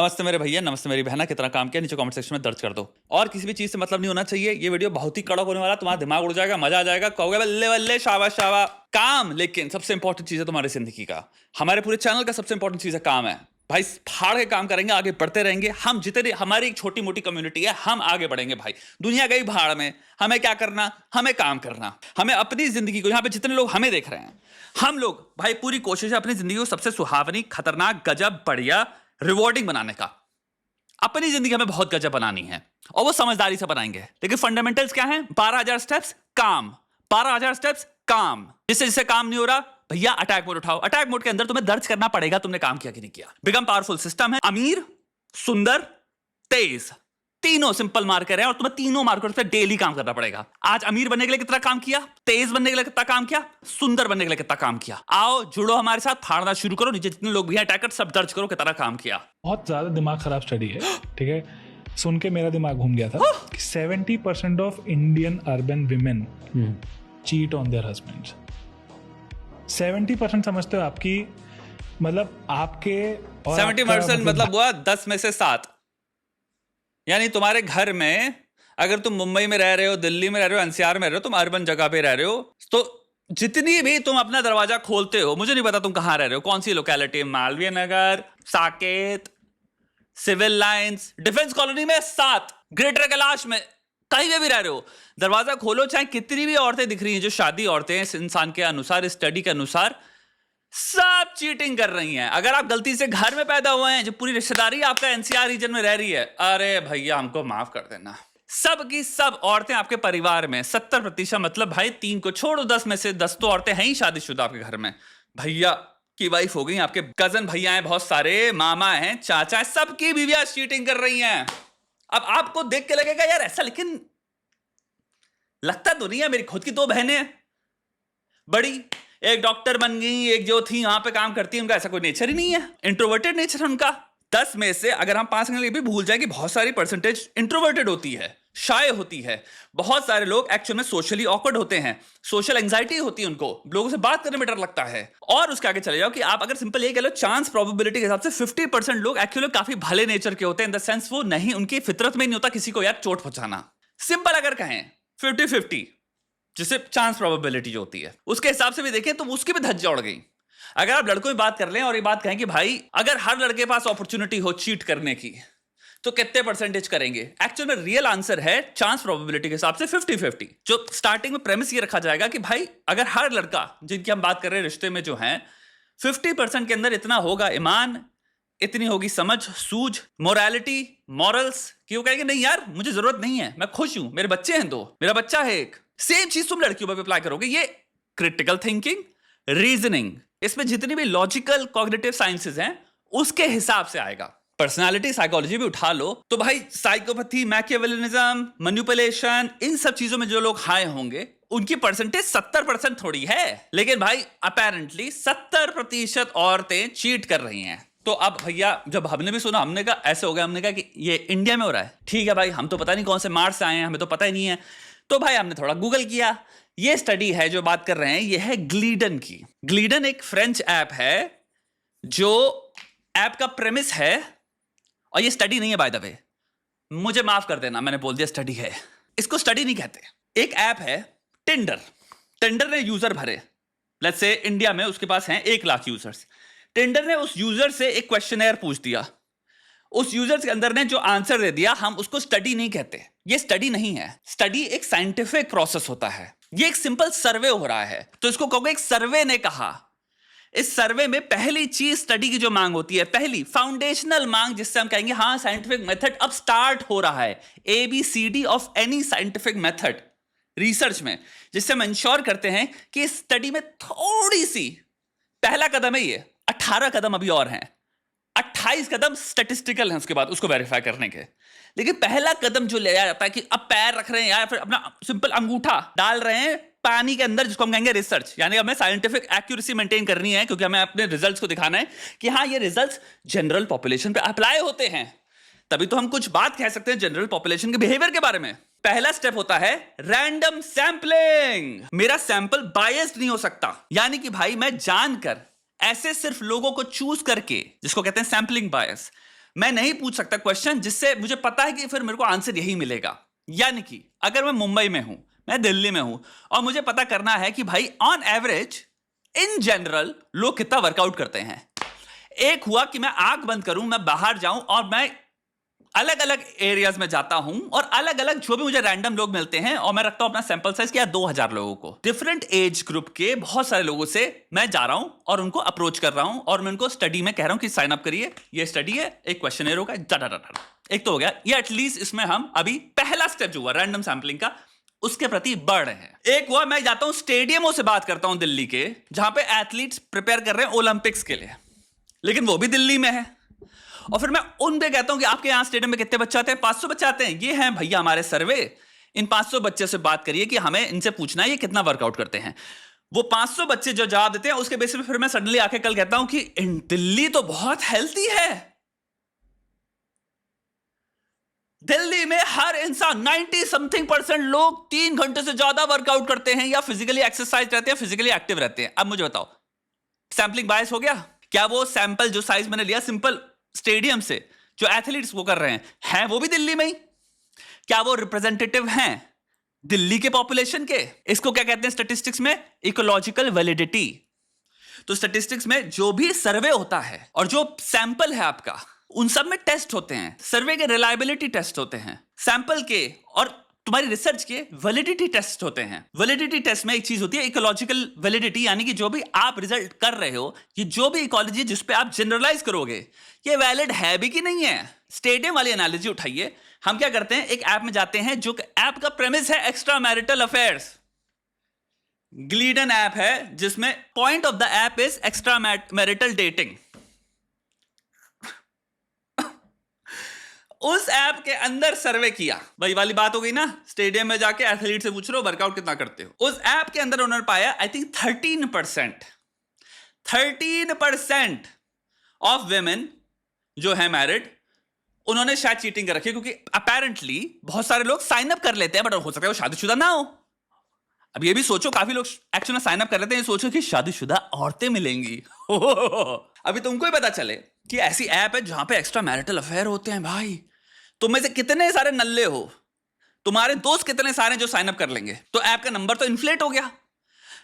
नमस्ते मेरे भैया, नमस्ते मेरी बहना। कितना काम किया नीचे कमेंट सेक्शन में दर्ज कर दो। और किसी भी चीज से मतलब नहीं होना चाहिए। ये वीडियो बहुत ही कड़क होने वाला, तुम्हारा दिमाग उड़ जाएगा, मजा आ जाएगा, कहोगे बल्ले बल्ले शाबाश शाबाश। काम लेकिन सबसे इंपॉर्टेंट चीज है तुम्हारी जिंदगी का, हमारे पूरे चैनल का सबसे इंपॉर्टेंट चीज है काम है भाई। फाड़ के काम करेंगे, आगे बढ़ते रहेंगे। हम जितने हमारी एक छोटी मोटी कम्युनिटी है, हम आगे बढ़ेंगे भाई। दुनिया गई भाड़ में, हमें क्या करना, हमें काम करना। हमें अपनी जिंदगी को, यहाँ पे जितने लोग हमें देख रहे हैं, हम लोग भाई पूरी कोशिश है अपनी जिंदगी को सबसे सुहावनी, खतरनाक, गजब, बढ़िया, रिवॉर्डिंग बनाने का। अपनी जिंदगी हमें बहुत गजब बनानी है और वो समझदारी से बनाएंगे। लेकिन फंडामेंटल्स क्या हैं? 12,000 स्टेप्स काम, 12,000 स्टेप्स काम। जिससे जिससे काम नहीं हो रहा भैया, अटैक मोड उठाओ। अटैक मोड के अंदर तुम्हें दर्ज करना पड़ेगा तुमने काम किया कि नहीं किया। बिकम पावरफुल सिस्टम है, अमीर, सुंदर, तेज, तीनों सिंपल मार्कर है और तुम्हें तीनों मार्कर पे डेली काम करना पड़ेगा। आज अमीर बनने के लिए कितना काम किया, तेज बनने के लिए कितना काम किया, सुंदर बनने के लिए कितना काम किया। आओ जुड़ो हमारे साथ, फाड़ना शुरू करो। नीचे जितने लोग भी हैं अटैकर, सब दर्ज करो कितना काम किया। बहुत ज्यादा दिमाग खराब स्टडी है, ठीक है। सुन के मेरा दिमाग घूम गया था कि 70% of Indian urban women cheat on their husbands. 70% समझते हो आपकी, मतलब आपके 70% मतलब हुआ 10 में से 7। यानी तुम्हारे घर में अगर तुम मुंबई में रह रहे हो, दिल्ली में रह रहे हो, एनसीआर में रह रहे हो, तुम अर्बन जगह पे रह रहे हो, तो जितनी भी तुम अपना दरवाजा खोलते हो, मुझे नहीं पता तुम कहां रह रहे हो, कौन सी locality, Malviya Nagar, Saket, Civil Lines, Defence Colony में 7, ग्रेटर कैलाश में, कहीं भी रह रहे हो, दरवाजा खोलो, चाहे कितनी भी औरतें दिख रही हैं जो शादी औरतें हैं, इस इंसान के अनुसार, इस स्टडी के अनुसार सब चीटिंग कर रही हैं। अगर आप गलती से घर में पैदा हुए हैं, जो पूरी रिश्तेदारी आपका एनसीआर रीजन में रह रही है, अरे भैया हमको माफ कर देना। सब की सब औरतें आपके परिवार में 70%, मतलब भाई 3 को छोड़ो, 10 में से 10 तो औरतें हैं ही शादीशुदा आपके घर में। भैया की वाइफ हो गई, आपके कजन भैया हैं बहुत सारे, मामा हैं, चाचा हैं, सबकी बीवियां चीटिंग कर रही हैं। अब आपको देख के लगेगा यार ऐसा, लेकिन लगता तो नहीं है। मेरी खुद की 2 बहनें हैं, बड़ी एक डॉक्टर बन गई, एक जो थी वहां पे काम करती है, उनका ऐसा कोई नेचर ही नहीं है, इंट्रोवर्टेड नेचर है उनका। 10 में से अगर हम 5 के लिए भी भूल जाए कि बहुत सारी परसेंटेज इंट्रोवर्टेड होती है, शाय होती है। बहुत सारे लोग एक्चुअल में सोशली ऑकवर्ड होते हैं, सोशल एंजाइटी होती है उनको, लोगों से बात करने में डर लगता है। और उसके आगे चले जाओ कि आप अगर सिंपल ये कह लो, चांस प्रोबेबिलिटी के हिसाब से 50% लोग एक्चुअली काफी भले नेचर के होते हैं, इन द सेंस वो नहीं, उनकी फितरत में नहीं होता किसी को यार चोट पहुंचाना। सिंपल अगर कहें 50-50, जिसे चांस प्रोबेबिलिटी जो होती है, उसके हिसाब से भी देखें तो उसकी भी धज्जियां उड़ गई। अगर आप लड़कों की बात कर लें और ये बात कहें कि भाई अगर हर लड़के के पास अपॉर्चुनिटी हो चीट करने की, तो कितने परसेंटेज करेंगे? एक्चुअल में रियल आंसर है चांस प्रोबेबिलिटी के हिसाब से 50-50। जो स्टार्टिंग में प्रेमिस ये रखा जाएगा कि भाई अगर हर लड़का, जिनकी हम बात कर रहे हैं रिश्ते में जो है, 50% के अंदर इतना होगा ईमान, इतनी होगी समझ, सूझ, मोरालिटी, मॉरल्स, कि वो कहेंगे नहीं यार मुझे जरूरत नहीं है, मैं खुश हूं, मेरे बच्चे हैं 2, मेरा बच्चा है एक। सेम चीज तुम लड़कियों पर अप्लाई करोगे। ये क्रिटिकल थिंकिंग, रीजनिंग, इसमें जितनी भी लॉजिकल कॉग्निटिव साइंसेस हैं उसके हिसाब से आएगा। पर्सनालिटी साइकोलॉजी भी उठा लो तो भाई साइकोपैथी, मैकियावेलिज्म, मैनिपुलेशन, इन सब चीजों में जो लोग हाई होंगे उनकी परसेंटेज 70% थोड़ी है। लेकिन भाई अपेरेंटली 70% औरतें चीट कर रही हैं। तो अब भैया जब हमने भी सुना, हमने कहा ऐसे हो गया, हमने कहा कि ये इंडिया में हो रहा है। ठीक है भाई, हम तो पता नहीं कौन से मार्स से आए हैं, हमें तो पता ही नहीं है। तो भाई हमने थोड़ा गूगल किया। ये स्टडी है जो बात कर रहे हैं, ये है ग्लीडन की। ग्लीडन एक फ्रेंच ऐप है, जो ऐप का प्रेमिस है, और ये स्टडी नहीं है बाय द वे, मुझे माफ कर देना मैंने बोल दिया स्टडी है, इसको स्टडी नहीं कहते। एक ऐप है टिंडर। टिंडर ने यूजर भरे, लेट्स से इंडिया में उसके पास हैं 1 लाख यूजर्स। टिंडर ने उस यूजर से एक क्वेश्चनर पूछ दिया, उस यूजर के अंदर ने जो आंसर दे दिया, हम उसको स्टडी नहीं कहते। ये स्टडी नहीं है, स्टडी एक साइंटिफिक प्रोसेस होता है। ये एक सिंपल सर्वे हो रहा है, तो इसको कहोगे एक सर्वे ने कहा। इस सर्वे में पहली चीज स्टडी की जो मांग होती है, पहली फाउंडेशनल मांग, जिससे हम कहेंगे हाँ साइंटिफिक मेथड अब स्टार्ट हो रहा है, ABCD of any scientific method research में, जिससे हम इंश्योर करते हैं कि इस स्टडी में थोड़ी सी, पहला कदम है ये, 18 कदम अभी और हैं, 28 कदम स्टैटिस्टिकल हैं उसके बाद उसको वेरीफाई करने के। लेकिन पहला कदम जो लिया जाता है कि अब पैर रख रहे हैं या फिर अपना सिंपल अंगूठा डाल रहे हैं पानी के अंदर, जिसको हम कहेंगे रिसर्च, यानी हमें साइंटिफिक एक्यूरेसी मेंटेन करनी है, क्योंकि हमें अपने रिजल्ट्स को दिखाना है कि हाँ ये रिजल्ट्स जनरल पॉपुलेशन पे अप्लाई होते हैं, तभी तो हम कुछ बात कह सकते हैं जनरल पॉपुलेशन के बिहेवियर के बारे में। पहला स्टेप होता है रैंडम सैंपलिंग। मेरा सैंपल बायस्ड नहीं हो सकता, यानी कि भाई मैं जानकर ऐसे सिर्फ लोगों को चूज करके, जिसको कहते हैं सैंपलिंग बायस, मैं नहीं पूछ सकता क्वेश्चन जिससे मुझे पता है कि फिर मेरे को आंसर यही मिलेगा। यानी कि अगर मैं मुंबई में हूं, मैं दिल्ली में हूं, और मुझे पता करना है कि भाई ऑन एवरेज इन जनरल लोग कितना वर्कआउट करते हैं। एक हुआ कि मैं आंख बंद करूं, मैं बाहर जाऊं और मैं अलग अलग एरियाज में जाता हूं और अलग अलग जो भी मुझे रैंडम लोग मिलते हैं और मैं रखता हूं अपना सैंपल साइज क्या 2000 लोगों को, डिफरेंट एज ग्रुप के बहुत सारे लोगों से मैं जा रहा हूं और उनको अप्रोच कर रहा हूं और मैं उनको स्टडी में कह रहा हूं कि साइन अप करिए, ये स्टडी है, एक क्वेश्चनर होगा, एक तो हो गया ये। एटलीस्ट इसमें हम अभी पहला स्टेप जो हुआ रैंडम सैंपलिंग का उसके प्रति बढ़ रहे हैं। एक हुआ मैं जाता हूं स्टेडियमों से बात करता हूं दिल्ली के, जहां पे एथलीट्स प्रिपेयर कर रहे हैं ओलंपिक्स के लिए, लेकिन वो भी दिल्ली में है। और फिर मैं उनसे कहता हूं कि आपके यहां स्टेडियम में कितने बच्चे आते हैं? 500 बच्चे आते हैं। ये हैं भैया हमारे सर्वे, इन 500 बच्चे से बात करिए कि हमें इनसे पूछना है ये कितना वर्कआउट करते हैं। वो 500 बच्चे जो जवाब देते हैं उसके बेसिस पे फिर मैं सडनली आके कल कहता हूं कि दिल्ली तो बहुत हेल्थी है। दिल्ली में हर इंसान 90% लोग 3 घंटे से ज्यादा वर्कआउट करते हैं या फिजिकली एक्सरसाइज रहते हैं, फिजिकली एक्टिव रहते हैं। अब मुझे बताओ, सैंपलिंग बायस हो गया क्या? वो सैंपल जो साइज मैंने लिया सिंपल स्टेडियम से, जो एथलीट्स वो कर रहे हैं वो भी दिल्ली में ही? क्या वो रिप्रेजेंटेटिव हैं दिल्ली के पॉपुलेशन के? इसको क्या कहते हैं स्टैटिस्टिक्स में? Ecological validity. तो स्टैटिस्टिक्स में जो भी सर्वे होता है और जो सैंपल है आपका, उन सब में टेस्ट होते हैं। सर्वे के रिलायबिलिटी टेस्ट होते हैं, सैंपल के और तुम्हारी रिसर्च के वैलिडिटी टेस्ट होते हैं। वैलिडिटी टेस्ट में एक चीज होती है इकोलॉजिकल वैलिडिटी, यानी कि जो भी आप रिजल्ट कर रहे हो, ये जो भी इकोलॉजी जिस पे आप जनरलाइज करोगे, ये वैलिड है भी कि नहीं है। स्टेडियम वाली एनालॉजी उठाइए। हम क्या करते हैं, एक ऐप में जाते हैं जो ऐप का प्रेमिस है एक्स्ट्रा मैरिटल अफेयर्स। ग्लीडन ऐप है जिसमें point of the app is extra marital dating. उस ऐप के अंदर सर्वे किया, वही वाली बात हो गई ना, स्टेडियम में जाके एथलीट से पूछ रहे हो वर्कआउट कितना करते हो। उस ऐप के अंदर उन्होंने पाया आई थिंक 13% ऑफ वेमेन जो है मैरिड, उन्होंने शायद चीटिंग कर रखी है, क्योंकि अपेरेंटली बहुत सारे लोग साइन अप कर लेते हैं, बट हो सकता है वो शादीशुदा ना हो। अब ये भी सोचो, काफी लोग एक्चुअली में साइन अप कर लेते हैं, सोचो कि शादीशुदा औरतें मिलेंगी। अभी तुमको ही पता चले कि ऐसी ऐप है जहां पे एक्स्ट्रा मैरिटल अफेयर होते हैं। भाई तुम में से कितने सारे नल्ले हो, तुम्हारे दोस्त कितने सारे जो साइन अप कर लेंगे, तो ऐप का नंबर तो इन्फ्लेट हो गया।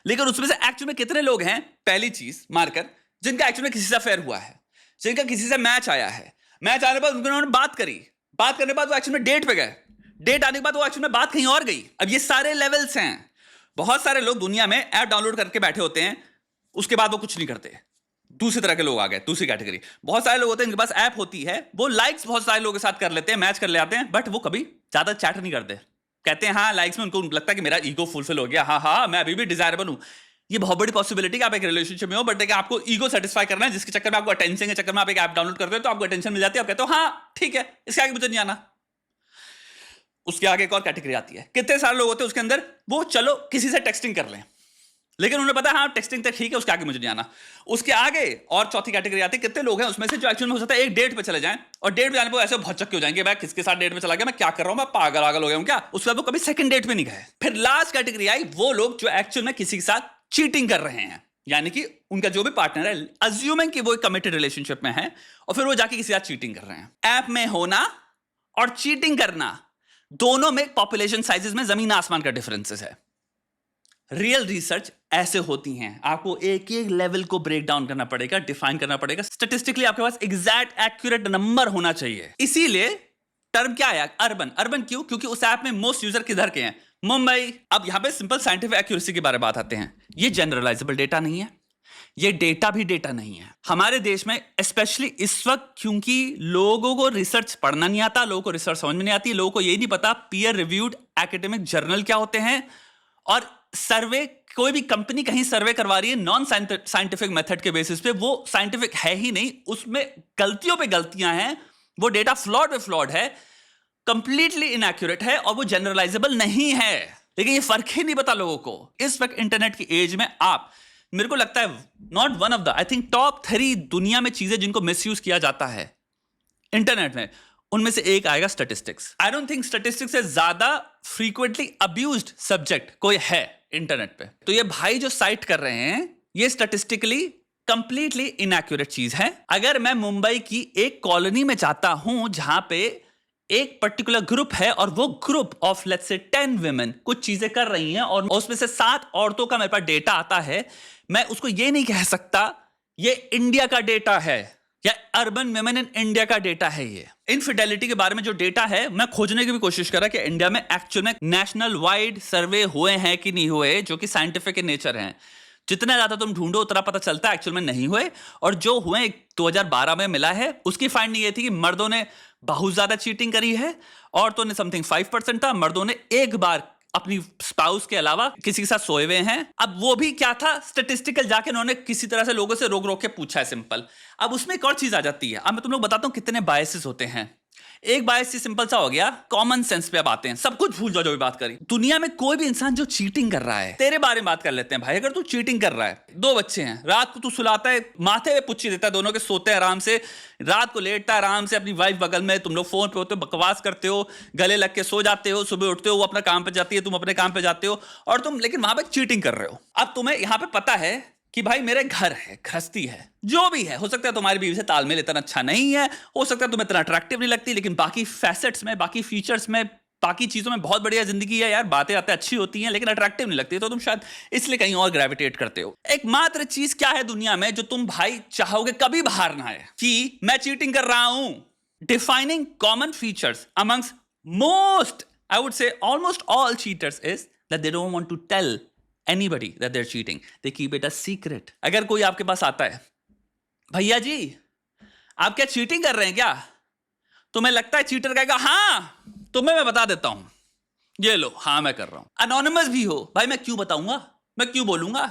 लेकिन उसमें से एक्चुअली में कितने लोग हैं, पहली चीज मार्कर, जिनका एक्चुअली में किसी से अफेयर हुआ है, जिनका किसी से मैच आया है। मैच आने के बाद उन्होंने बात करी, बात करने के बाद वो एक्चुअली में डेट पे गए, डेट आने के बाद वो एक्चुअली में बात कहीं और गई। अब ये सारे लेवल्स हैं। बहुत सारे लोग दुनिया में ऐप डाउनलोड करके बैठे होते हैं, उसके बाद वो कुछ नहीं करते। दूसरी तरह के लोग आ गए, दूसरी कैटेगरी। बहुत सारे लोग होते हैं, इनके पास ऐप होती है, वो लाइक्स बहुत सारे लोगों के साथ कर लेते हैं, मैच कर ले आते हैं, बट वो कभी ज्यादा चैट नहीं करते। कहते हैं हाँ लाइक्स में उनको लगता है कि मेरा ईगो फुलफिल हो गया, हाँ मैं अभी भी डिजायरेबल हूं। ये बहुत बड़ी पॉसिबिलिटी कि आप एक रिलेशनशिप में हो, बट आपको ईगो सेटिस्फाई करना है, जिसके चक्कर में आपको अटेंशन के चक्कर में आप एक ऐप डाउनलोड करते हो, तो आपको अटेंशन मिल जाती है, आप कहते हो हाँ ठीक है, इसके आगे मुझे नहीं आना। उसके आगे एक और कैटेगरी आती है। कितने सारे लोग होते हैं उसके अंदर, वो चलो किसी से टेक्सटिंग कर लें, लेकिन उन्हें पता है हाँ टेक्सटिंग तक ठीक है, उसके आगे मुझे नहीं आना। उसके आगे और चौथी कैटेगरी आती है, कितने लोग हैं उसमें से जो एक्चुअली में हो सकता है एक डेट पे चले जाएं, और डेट पे जाने पर ऐसे भौचक्के हो जाएंगे, भाई किसके साथ डेट पे चला गया, मैं क्या कर रहा हूं, मैं पागल हो गया हूं क्या। उसके बाद वो कभी सेकंड डेट पे नहीं गए। फिर लास्ट कैटेगरी आई, वो लोग जो एक्चुअल में किसी के साथ चीटिंग कर रहे हैं, यानी कि उनका जो भी पार्टनर है, अज्यूमिंग कि वो एक कमिटेड रिलेशनशिप में है, और फिर वो जाके किसी के साथ चीटिंग कर रहे हैं। ऐप में होना और चीटिंग करना, दोनों में पॉपुलेशन साइजेस में जमीन आसमान का डिफरेंसेस है। रियल रिसर्च ऐसे होती हैं, आपको एक एक लेवल को ब्रेक डाउन करना पड़ेगा, डिफाइन करना पड़ेगा। स्टैटिस्टिकली आपके पास एग्जैक्ट एक्यूरेट नंबर होना चाहिए। इसीलिए टर्म क्या आया अर्बन। अर्बन क्यों? क्योंकि उस ऐप में मोस्ट यूजर किधर के हैं, मुंबई। अब यहां पे सिंपल साइंटिफिक एक्यूरेसी के बारे में बात आते हैं। ये जनरलाइजेबल डेटा नहीं है, ये डेटा भी डेटा नहीं है हमारे देश में, स्पेशली इस वक्त, क्योंकि लोगों को रिसर्च पढ़ना नहीं आता, लोगों को रिसर्च समझ में नहीं आती, लोगों को ये नहीं पता पीयर रिव्यूड एकेडमिक जर्नल क्या होते हैं, और सर्वे, कोई भी कंपनी कहीं सर्वे करवा रही है नॉन साइंटिफिक मेथड के बेसिस पे, वो साइंटिफिक है ही नहीं, उसमें गलतियों पे गलतियां हैं, वो डेटा फ्लॉड पे फ्लॉड है, कंप्लीटली इनएक्यूरेट है, और वो जनरलाइजेबल नहीं है। लेकिन ये फर्क ही नहीं पता लोगों को। इस वक्त इंटरनेट की एज में आप, मेरे को लगता है not one of the, I think top 3 दुनिया में चीजें जिनको मिसयूज किया जाता है इंटरनेट में, उनमें से एक आएगा statistics. I don't think statistics से ज्यादा फ्रीक्वेंटली अब्यूज्ड सब्जेक्ट कोई है इंटरनेट पे। तो ये भाई जो साइट कर रहे हैं, ये स्टैटिस्टिकली कंप्लीटली इनएक्यूरेट चीज है। अगर मैं मुंबई की एक कॉलोनी में जाता हूं जहां पे एक पर्टिकुलर ग्रुप है और वो group of let's say 10 women कुछ चीजें कर रही हैं और उसमें से 7 औरतों का मेरे पास डेटा आता है, मैं उसको ये नहीं कह सकता ये इंडिया का डेटा है या अर्बन वुमेन इन इंडिया का डेटा है। ये इनफिडेलिटी के बारे में जो डेटा है, मैं खोजने की भी कोशिश करा कि इंडिया में एक्चुअल में नेशनल वाइड सर्वे हुए हैं कि नहीं हुए, जो कि साइंटिफिक इन नेचर हैं। जितना ज्यादा तुम ढूंढो उतना पता चलता है एक्चुअल में नहीं हुए, और जो हुए 2012 में मिला है उसकी फाइंडिंग ये थी कि मर्दों ने बहुत ज्यादा चीटिंग करी है, औरतों ने समथिंग 5% था, मर्दों ने एक बार अपनी स्पाउस के अलावा किसी के साथ सोए हुए हैं। अब वो भी क्या था, स्टेटिस्टिकल जाके उन्होंने किसी तरह से लोगों से रोक रोक के पूछा है, सिंपल। अब उसमें एक और चीज आ जाती है। अब मैं तुम लोग बताता हूं कितने बायसेस होते हैं। एक बायस सिंपल सा हो गया, कॉमन सेंस पे अब आते हैं। सब कुछ भूल जाओ जो भी बात करी। दुनिया में कोई भी इंसान जो चीटिंग कर रहा है, तेरे बारे में बात कर लेते हैं भाई। अगर तू चीटिंग कर रहा है, 2 बच्चे हैं, रात को तू सुलाता है, माथे पे पुच्ची देता है, दोनों के सोते हैं आराम से, रात को लेटता है आराम से, अपनी वाइफ बगल में, तुम लोग फोन पे होते हो, बकवास करते हो, गले लग के सो जाते हो, सुबह उठते हो, वो अपना काम पे जाती है, तुम अपने काम पे जाते हो, और तुम लेकिन वहां पे चीटिंग कर रहे हो। अब तुम्हें यहां पे पता है कि भाई मेरे घर है, गृहस्थी है, जो भी है, हो सकता है तुम्हारी बीवी से तालमेल इतना अच्छा नहीं है, हो सकता है तुम्हें इतना अट्रैक्टिव नहीं लगती, लेकिन बाकी फैसेट्स में, बाकी फीचर्स में, बाकी चीजों में बहुत बढ़िया जिंदगी है यार, बातें आते अच्छी होती हैं, लेकिन अट्रैक्टिव नहीं लगती, तो तुम शायद इसलिए कहीं और ग्रेविटेट करते हो। एकमात्र चीज क्या है दुनिया में जो तुम भाई चाहोगे कभी बाहर ना आए, कि मैं चीटिंग कर रहा हूं। Defining common features amongst most, I would say almost all cheaters is that they don't want to tell anybody that they're cheating, they keep it a secret। अगर कोई आपके पास आता है, भैया जी आप क्या चीटिंग कर रहे हैं क्या, तुम्हें लगता है चीटर कहेगा हाँ, तुम्हें मैं बता देता हूं, ये लो, हाँ मैं कर रहा हूं। अनोनिमस भी हो, भाई मैं क्यों बताऊंगा, मैं क्यों बोलूंगा,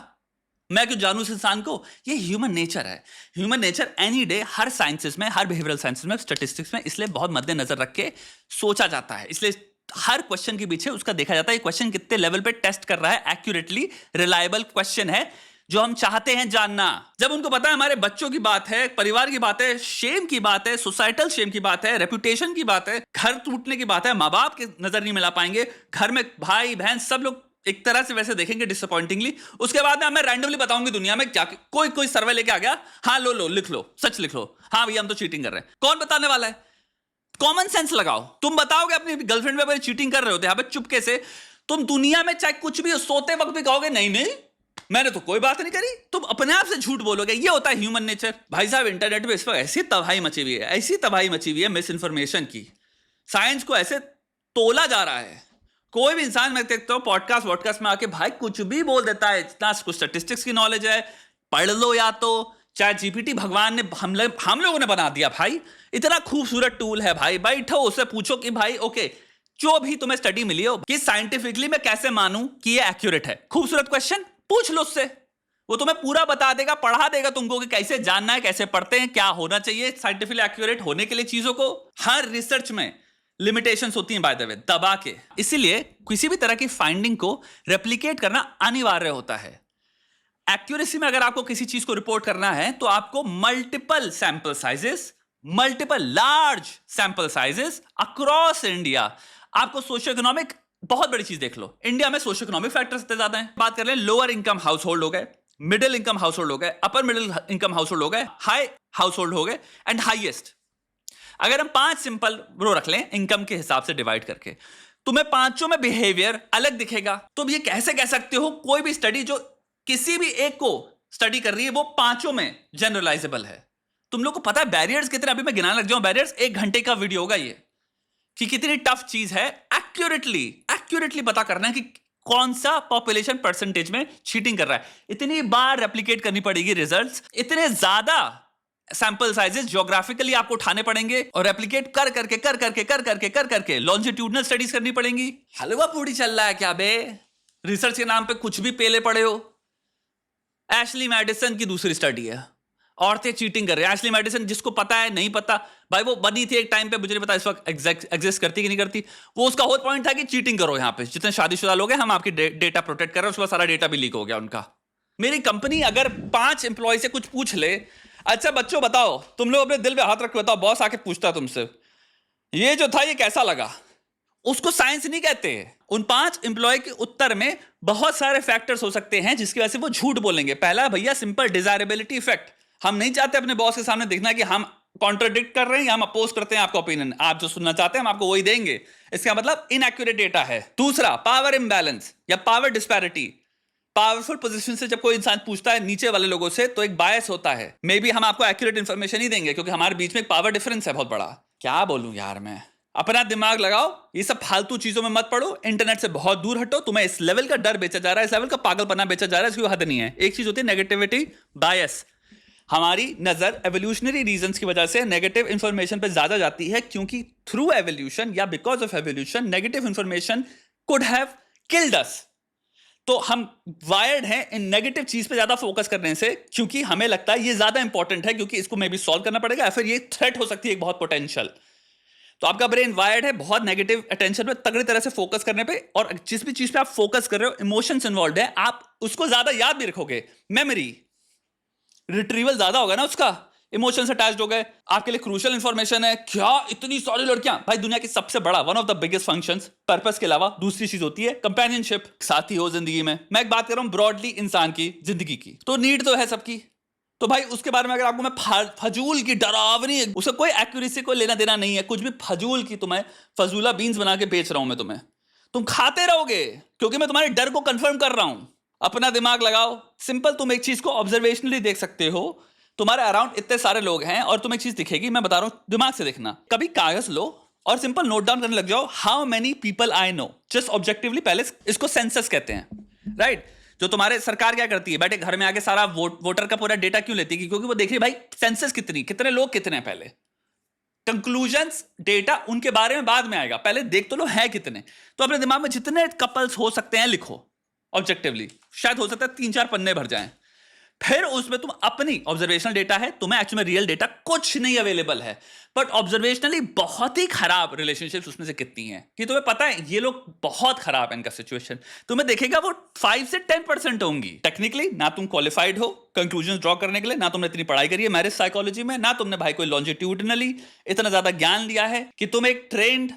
मैं क्यों जानू इस इंसान को। ये ह्यूमन नेचर है। ह्यूमन नेचर एनी डे हर साइंसेस में, हर बिहेवियरल साइंसेस में, स्टैटिस्टिक्स में इसलिए बहुत मद्देनजर रख के सोचा जाता है। इसलिए हर क्वेश्चन के पीछे उसका देखा जाता है क्वेश्चन कितने लेवल पे टेस्ट कर रहा है, एक्यूरेटली रिलायबल क्वेश्चन है जो हम चाहते हैं जानना। जब उनको पता है हमारे बच्चों की बात है, परिवार की बात है, शेम की बात है, सोसाइटल शेम की बात है, रेपुटेशन की बात है, घर टूटने की बात है, माँ बाप के नजर नहीं मिला पाएंगे, घर में भाई बहन सब लोग एक तरह से वैसे देखेंगे डिसअपॉइंटिंगली। उसके बाद में मैं रैंडमली बताऊंगी दुनिया में क्या, कोई सर्वे लेके आ गया, हाँ लो लिख लो, सच लिख लो, हाँ भैया हम तो चीटिंग कर रहे हैं। कौन बताने वाला है? कॉमन सेंस लगाओ। तुम बताओगे अपनी गर्लफ्रेंड पे चीटिंग कर रहे होते यहाँ पे चुपके से, तुम दुनिया में चाहे कुछ भी हो, सोते वक्त भी कहोगे नहीं मैंने तो कोई बात नहीं करी, तुम अपने आप से झूठ बोलोगे। ये होता है ह्यूमन नेचर। भाई साहब इंटरनेट पे इस पर ऐसी तबाही मची हुई है, ऐसी तबाही मची हुई है मिस इन्फॉर्मेशन की, साइंस को ऐसे तोला जा रहा है। कोई भी इंसान, मैं देखता हूँ पॉडकास्ट में आके भाई कुछ भी बोल देता है, इतना कुछ स्टैटिस्टिक्स की नॉलेज है, पढ़ लो, या तो चाहे जीपीटी भगवान ने हम लोगों ने बना दिया भाई, इतना खूबसूरत टूल है भाई, बैठो उससे पूछो कि भाई ओके जो भी तुम्हें स्टडी मिली हो कि साइंटिफिकली मैं कैसे मानूं कि ये एक्यूरेट है, खूबसूरत क्वेश्चन पूछ लो उससे, वो तुम्हें पूरा बता देगा, पढ़ा देगा तुमको कि कैसे जानना है, कैसे पढ़ते हैं, क्या होना चाहिए साइंटिफिकली एक्यूरेट होने के लिए चीजों को। हर रिसर्च में लिमिटेशंस होती हैं बाय द वे, दबा के, इसीलिए किसी भी तरह की फाइंडिंग को रेप्लिकेट करना अनिवार्य होता है। एक्यूरेसी में अगर आपको किसी चीज को रिपोर्ट करना है तो आपको multiple sample sizes, multiple large sample sizes across India, आपको सोशियो इकोनॉमिक, बहुत बड़ी चीज देख लो, इंडिया में सोशियो इकोनॉमिक फैक्टर्स इतने ज्यादा हैं। बात कर लें लोअर इनकम हाउस होल्ड हो गए, मिडिल इनकम हाउस होल्ड हो गए, upper middle income house hold हो गए, हाई हाउस होल्ड हो गए, एंड हाईएस्ट। अगर हम 5 सिंपल रो रख लें इनकम के हिसाब से डिवाइड करके, तुम्हें पांचों में बिहेवियर अलग दिखेगा। तुम ये कैसे कह सकते हो कोई भी स्टडी जो किसी भी एक को स्टडी कर रही है वो पांचों में जनरलाइजेबल है? तुम लोग को पता है बैरियर्स कितने, अभी मैं गिनाने लग जाऊं बैरियर्स, 1 घंटे का वीडियो होगा ये, कि कितनी टफ चीज है एक्यूरेटली पता करना है कि कौन सा पॉपुलेशन परसेंटेज में चीटिंग कर रहा है। इतनी बार रेप्लिकेट करनी पड़ेगी रिजल्ट्स, इतने ज्यादा सैंपल साइजेस ज्योग्राफिकली आपको उठाने पड़ेंगे और रेप्लिकेट कर करके लॉन्जिट्यूडनल स्टडीज करनी पड़ेंगी। हलवा पूड़ी चल रहा है क्या बे? रिसर्च के नाम पे कुछ भी पेले पड़े हो। एशली मैडिसन की दूसरी स्टडी है, औरतें चीटिंग कर रही है। एशली मैडिसन जिसको पता है, नहीं पता भाई, वो बनी थी एक टाइम पे, मुझे नहीं पता इस वक्त एग्जिस्ट करती कि नहीं करती। वो उसका होल पॉइंट था कि चीटिंग करो, यहाँ पे जितने शादीशुदा लोग हैं हम आपकी डेटा प्रोटेक्ट कर रहे हैं। उसके बाद सारा डेटा भी लीक हो गया उनका। मेरी कंपनी अगर 5 एम्प्लॉय से कुछ पूछ ले, अच्छा बच्चों बताओ, तुम लोग अपने दिल पे हाथ रख के बताओ, बॉस आके पूछता तुमसे ये जो था ये कैसा लगा, उसको साइंस नहीं कहते। उन 5 एम्प्लॉय के उत्तर में बहुत सारे फैक्टर्स हो सकते हैं जिसकी वजह से वो झूठ बोलेंगे। पहला भैया सिंपल डिजायरेबिलिटी इफेक्ट। हम नहीं चाहते अपने बॉस के सामने दिखना कि हम कॉन्ट्राडिक्ट कर रहे हैं या हम अपोज करते हैं आपका ओपिनियन। आप जो सुनना चाहते हैं हम आपको वही देंगे। इसका मतलब इनएक्यूरेट डेटा है। दूसरा पावर इम्बैलेंस या पावर डिस्पैरिटी। पावरफुल पोजीशन से जब कोई इंसान पूछता है नीचे वाले लोगों से तो एक बायस होता है। मे बी हम आपको एक्यूरेट इंफॉर्मेशन ही देंगे क्योंकि हमारे बीच में एक पावर डिफरेंस है बहुत बड़ा। क्या बोलूं यार मैं। अपना दिमाग लगाओ, ये सब फालतू चीजों में मत पड़ो, इंटरनेट से बहुत दूर हटो। तुम्हें इस लेवल का डर बेचा जा रहा है, इस लेवल का पागलपना बेचा जा रहा है, इसकी हद नहीं है। एक चीज होती है नेगेटिविटी बायस। हमारी नजर एवोल्यूशनरी रीजंस की वजह से नेगेटिव इंफॉर्मेशन पे ज्यादा जाती है क्योंकि थ्रू एवोल्यूशन या because of evolution negative information could have killed us. तो हम वायर्ड हैं इन नेगेटिव चीज पे ज्यादा फोकस करने से क्योंकि हमें लगता है ये ज्यादा इंपॉर्टेंट है क्योंकि इसको मे बी सॉल्व करना पड़ेगा या फिर ये थ्रेट हो सकती है एक बहुत पोटेंशियल। तो आपका ब्रेन वायर्ड है बहुत नेगेटिव अटेंशन पे तगड़ी तरह से फोकस करने पे। और जिस भी चीज पे आप फोकस कर रहे हो इमोशंस इन्वॉल्व है, आप उसको ज्यादा याद भी रखोगे। मेमोरी रिट्रीवल ज्यादा होगा ना उसका। इमोशंस अटैच्ड हो गए, आपके लिए क्रूशियल इंफॉर्मेशन है। क्या इतनी सारी लड़कियां, भाई दुनिया की सबसे बड़ा one of the biggest functions purpose के अलावा दूसरी चीज होती है कंपेनियनशिप, साथी हो जिंदगी में। मैं एक बात कर रहा हूं ब्रॉडली इंसान की जिंदगी की, तो नीड तो है सबकी। तो भाई उसके बारे में अगर आपको मैं फजूल की डरावनी, उसका कोई एक्यूरेसी को लेना देना नहीं है, कुछ भी फजूल की तुम्हें फजूला बीन्स बना के बेच रहा हूं मैं तुम्हें, तुम खाते रहोगे क्योंकि मैं तुम्हारे डर को कंफर्म कर रहा हूं। अपना दिमाग लगाओ, सिंपल तुम एक चीज को ऑब्जर्वेशनली देख सकते हो। तुम्हारे अराउंड इतने सारे लोग हैं और तुम्हें एक चीज दिखेगी, मैं बता रहा हूं दिमाग से देखना। कभी कागज लो और सिंपल नोट डाउन करने लग जाओ, how many people I know, just objectively. पहले इसको सेंसस कहते हैं, राइट। जो तुम्हारे सरकार क्या करती है, बैठे घर में आके सारा वोटर का पूरा डेटा क्यों लेती है, क्योंकि वो देख रही भाई सेंसस कितने लोग कितने हैं। पहले कंक्लूजन्स डेटा उनके बारे में बाद में आएगा, पहले देख तो लो है कितने। तो अपने दिमाग में जितने कपल्स हो सकते हैं लिखो ऑब्जेक्टिवली, शायद हो सकता है 3-4 पन्ने भर जाएं। फिर उसमें तुम अपनी ऑब्जर्वेशनल डेटा है, तुम्हें एक्चुअली में रियल डेटा कुछ नहीं अवेलेबल है, बट ऑब्जर्वेशनली बहुत ही खराब रिलेशनशिप्स उसमें से कितनी हैं कि तुम्हें पता है ये लोग बहुत खराब है इनका सिचुएशन। तुम्हें देखेगा वो 5 से 10% होंगी। टेक्निकली ना तुम क्वालिफाइड हो कंक्लूजन ड्रॉ करने के लिए, ना तुमने इतनी पढ़ाई करी है मैरिज साइकोलॉजी में, ना तुमने भाई कोई लॉन्जिट्यूडनली इतना ज्यादा ज्ञान लिया है कि तुम एक ट्रेंड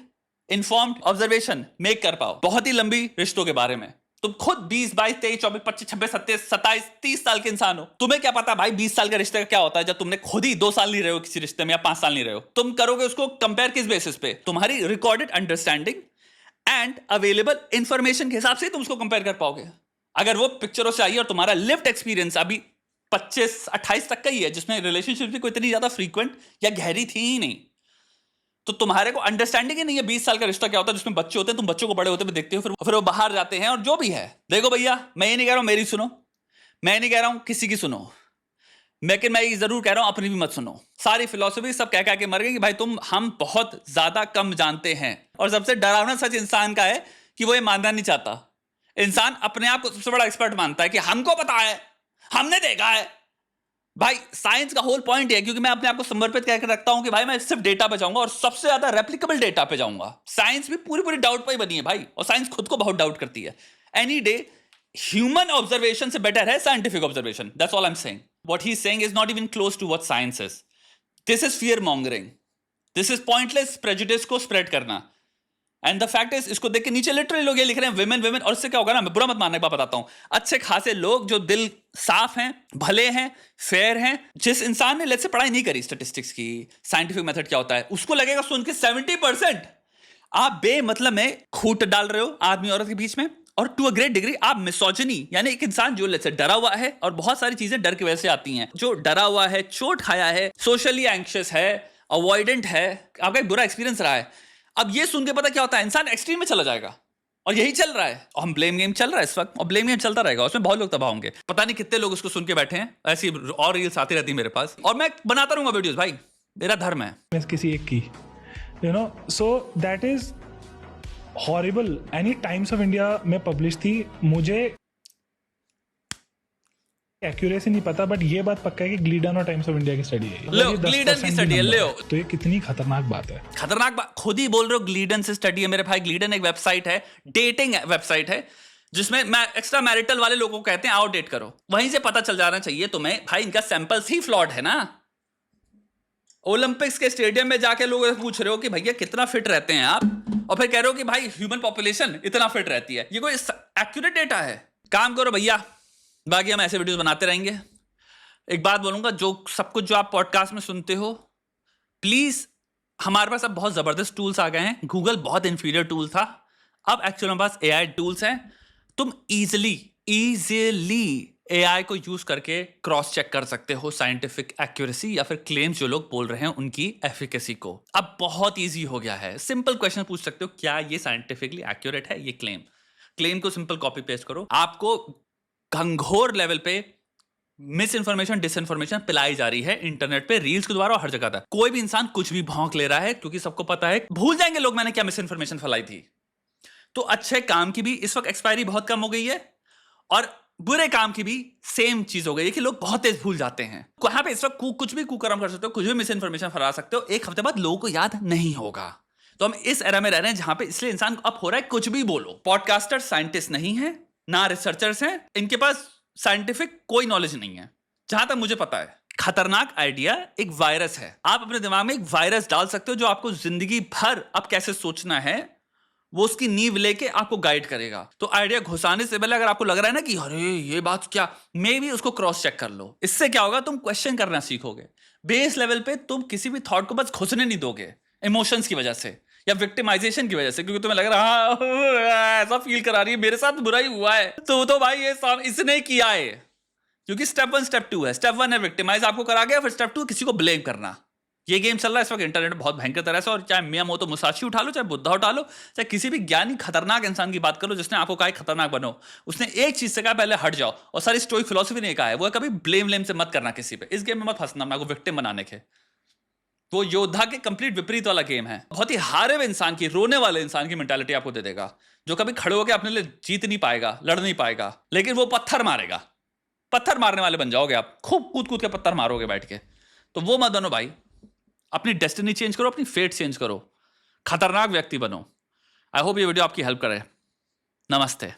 इन्फॉर्म्ड ऑब्जर्वेशन मेक कर पाओ बहुत ही लंबी रिश्तों के बारे में। तुम खुद 20, 22, 23, 24, 25, 26, 27, 27, 30 साल के इंसान हो। तुम्हें क्या पता भाई 20 साल के रिश्ते का क्या होता है जब तुमने खुद ही 2 साल नहीं रहे हो किसी रिश्ते में या 5 साल नहीं रहे हो। तुम करोगे उसको कंपेयर किस बेसिस पे, तुम्हारी recorded understanding and available information के हिसाब से तुम उसको कंपेयर कर पाओगे। अगर वो पिक्चरों से आई और तुम्हारा लिव्ड एक्सपीरियंस अभी 25-28 तक का ही है जिसमें रिलेशनशिप भी कोई इतनी ज्यादा फ्रीक्वेंट या गहरी थी ही नहीं, तो तुम्हारे को अंडरस्टैंडिंग ही नहीं है 20 साल का रिश्ता क्या होता है जिसमें बच्चे होते हैं। तुम बच्चों को बड़े होते हुए देखते हो, फिर वो बाहर जाते हैं और जो भी है। देखो भैया मैं ये नहीं कह रहा हूं मेरी सुनो, मैं नहीं कह रहा हूं किसी की सुनो, लेकिन मैं ये जरूर कह रहा हूं अपनी भी मत सुनो। सारी फिलॉसफी सब कह के मर गई कि भाई हम बहुत ज्यादा कम जानते हैं। और सबसे डरावना सच इंसान का है कि वो ये मानना नहीं चाहता। इंसान अपने आप को सबसे बड़ा एक्सपर्ट मानता है कि हमको पता है, हमने देखा है। भाई साइंस का होल पॉइंट है, क्योंकि मैं अपने आप को समर्पित करके रखता हूं कि भाई मैं सिर्फ डेटा पे जाऊंगा और सबसे ज्यादा रेप्लिकेबल डेटा पे जाऊंगा। साइंस भी पूरी डाउट पे ही बनी है भाई, और साइंस खुद को बहुत डाउट करती है। एनी डे ह्यूमन ऑब्जर्वेशन से बेटर है scientific observation. That's all I am saying. What he is saying is not even close to what science is. This is fear mongering, this is pointless prejudice को spread करना। And the fact is, इसको देख के नीचे literally लोग ये लिख रहे हैं विमेन। और इससे क्या होगा ना, मैं बुरा मत मानने का बताता हूं, अच्छे खासे लोग जो दिल साफ हैं, भले हैं, फेयर हैं, जिस इंसान ने लेट्स से पढ़ाई नहीं करी स्टैटिस्टिक्स की, साइंटिफिक मेथड क्या होता है, उसको लगेगा सुन के 70% आप बेमतलब में खूंट डाल रहे हो आदमी औरत के बीच में। और टू अ ग्रेट डिग्री आप मिसोजिनी, यानी एक इंसान जो लेट्स से डरा हुआ है, और बहुत सारी चीजें डर की वजह से आती हैं, जो डरा हुआ है, चोट खाया है, सोशली एंग्शियस है, अवॉइडेंट है, आपका एक बुरा एक्सपीरियंस रहा है। अब ये सुन के पता क्या होता है, इंसान एक्सट्रीम में चला जाएगा। और यही चल रहा है, और हम ब्लेम गेम चल रहा है इस वक्त, और ब्लेम गेम चलता रहेगा, उसमें बहुत लोग तबाह होंगे। पता नहीं कितने लोग उसको सुन के बैठे हैं, ऐसी और रील्स आती रहती है मेरे पास, और मैं बनाता रहूंगा वीडियोस। भाई मेरा धर्म है किसी एक की, you know, so that is horrible. Any times of India में पब्लिश थी, मुझे एक्यूरेसी नहीं पता, बट ये बात पक्का है कि ग्लीडन और टाइम्स ऑफ इंडिया की स्टडी है। लो ग्लीडन की स्टडी है, लो। तो ये कितनी खतरनाक बात है। खतरनाक बात खुद ही बोल रहे हो, ग्लीडन से स्टडी है मेरे भाई। ग्लीडन एक वेबसाइट है, डेटिंग वेबसाइट है, जिसमें मैं एक्स्ट्रा मैरिटल वाले लोगों को कहते हैं आओ डेट करो। वहीं से पता चल जाना चाहिए तुम्हें भाई, इनका सैंपल्स ही फ्लॉड है ना। ओलंपिक्स के स्टेडियम में जाके लोग पूछ रहे हो कि भैया कितना फिट रहते हैं आप, और फिर कह रहे हो कि भाई ह्यूमन पॉपुलेशन इतना फिट रहती है। ये कोई एक्यूरेट डेटा है? काम करो भैया, बाकी हम ऐसे वीडियोस बनाते रहेंगे। एक बात बोलूंगा, जो सब कुछ जो आप पॉडकास्ट में सुनते हो, प्लीज, हमारे पास अब बहुत जबरदस्त टूल्स आ गए हैं। गूगल बहुत इंफीरियर टूल था, अब एक्चुअली हमारे पास एआई टूल्स हैं। तुम इजीली एआई को यूज करके क्रॉस चेक कर सकते हो साइंटिफिक एक्यूरेसी या फिर क्लेम्स जो लोग बोल रहे हैं उनकी एफिकेसी को। अब बहुत इजी हो गया है, सिंपल क्वेश्चन पूछ सकते हो, क्या ये साइंटिफिकली एक्यूरेट है ये क्लेम को सिंपल कॉपी पेस्ट करो। आपको घंघोर लेवल पे मिस इन्फॉर्मेशन, डिसइंफॉर्मेशन पिलाई जा रही है इंटरनेट पे, रील्स के द्वारा और हर जगह तक। कोई भी इंसान कुछ भी भौंक ले रहा है, क्योंकि सबको पता है, भूल जाएंगे लोग मैंने क्या मिस इन्फॉर्मेशन फैलाई थी। तो अच्छे काम की भी इस वक्त एक्सपायरी बहुत कम हो गई है, और बुरे काम की भी सेम चीज हो गई है कि लोग बहुत तेज भूल जाते हैं। वहां पे इस वक्त कुछ भी कुकर्म कर सकते हो, कुछ भी मिस इन्फॉर्मेशन फैला सकते हो, एक हफ्ते बाद लोगों को याद नहीं होगा। तो हम इस एरा में रह रहे हैं जहां पे इसलिए इंसान अब हो रहा है कुछ भी बोलो। पॉडकास्टर साइंटिस्ट नहीं है, ना रिसर्चर्स हैं, इनके पास साइंटिफिक कोई नॉलेज नहीं है जहां तक मुझे पता है। खतरनाक आइडिया एक वायरस है। आप अपने दिमाग में एक वायरस डाल सकते हो जो आपको जिंदगी भर अब कैसे सोचना है वो उसकी नींव लेके आपको गाइड करेगा। तो आइडिया घुसाने से पहले अगर आपको लग रहा है ना कि अरे ये बात क्या, मे भी उसको क्रॉस चेक कर लो। इससे क्या होगा, तुम क्वेश्चन करना सीखोगे। बेस लेवल पे तुम किसी भी थॉट को बस घुसने नहीं दोगे इमोशंस की वजह से या विक्टिमाइजेशन की वजह से, क्योंकि तुम्हें लग रहा है हाँ, ऐसा फील करा रही है, मेरे साथ बुरा ही हुआ है, तो भाई ये इसने किया है। क्योंकि स्टेप 1 स्टेप 2 है। स्टेप 1 है विक्टिमाइज, आपको करा गया, फिर स्टेप 2 किसी को ब्लेम करना। ये गेम चल रहा है इस वक्त इंटरनेट में बहुत भयंकर तरह से, और चाहे मियामोतो मुसाशी उठा लो, चाहे बुद्धा उठा लो, चाहे किसी भी ज्ञानी खतरनाक इंसान की बात कर लो जिसने आपको कहा खतरनाक बनो, उसने एक चीज से कहा पहले हट जाओ, और सारी स्टोइक फिलॉसफी ने कहा है वो है कभी ब्लेम से मत करना किसी पे। इस गेम में मत फंसना मैं को विक्टिम बनाने के। वो योद्धा के कंप्लीट विपरीत वाला गेम है। बहुत ही हारे हुए इंसान की, रोने वाले इंसान की मेंटालिटी आपको दे देगा, जो कभी खड़े होकर अपने लिए जीत नहीं पाएगा, लड़ नहीं पाएगा, लेकिन वो पत्थर मारेगा। पत्थर मारने वाले बन जाओगे आप, खूब कूद कूद के पत्थर मारोगे बैठ के। तो वो मत बनो भाई, अपनी डेस्टिनी चेंज करो, अपनी फेट चेंज करो, खतरनाक व्यक्ति बनो। आई होप ये वीडियो आपकी हेल्प करे। नमस्ते।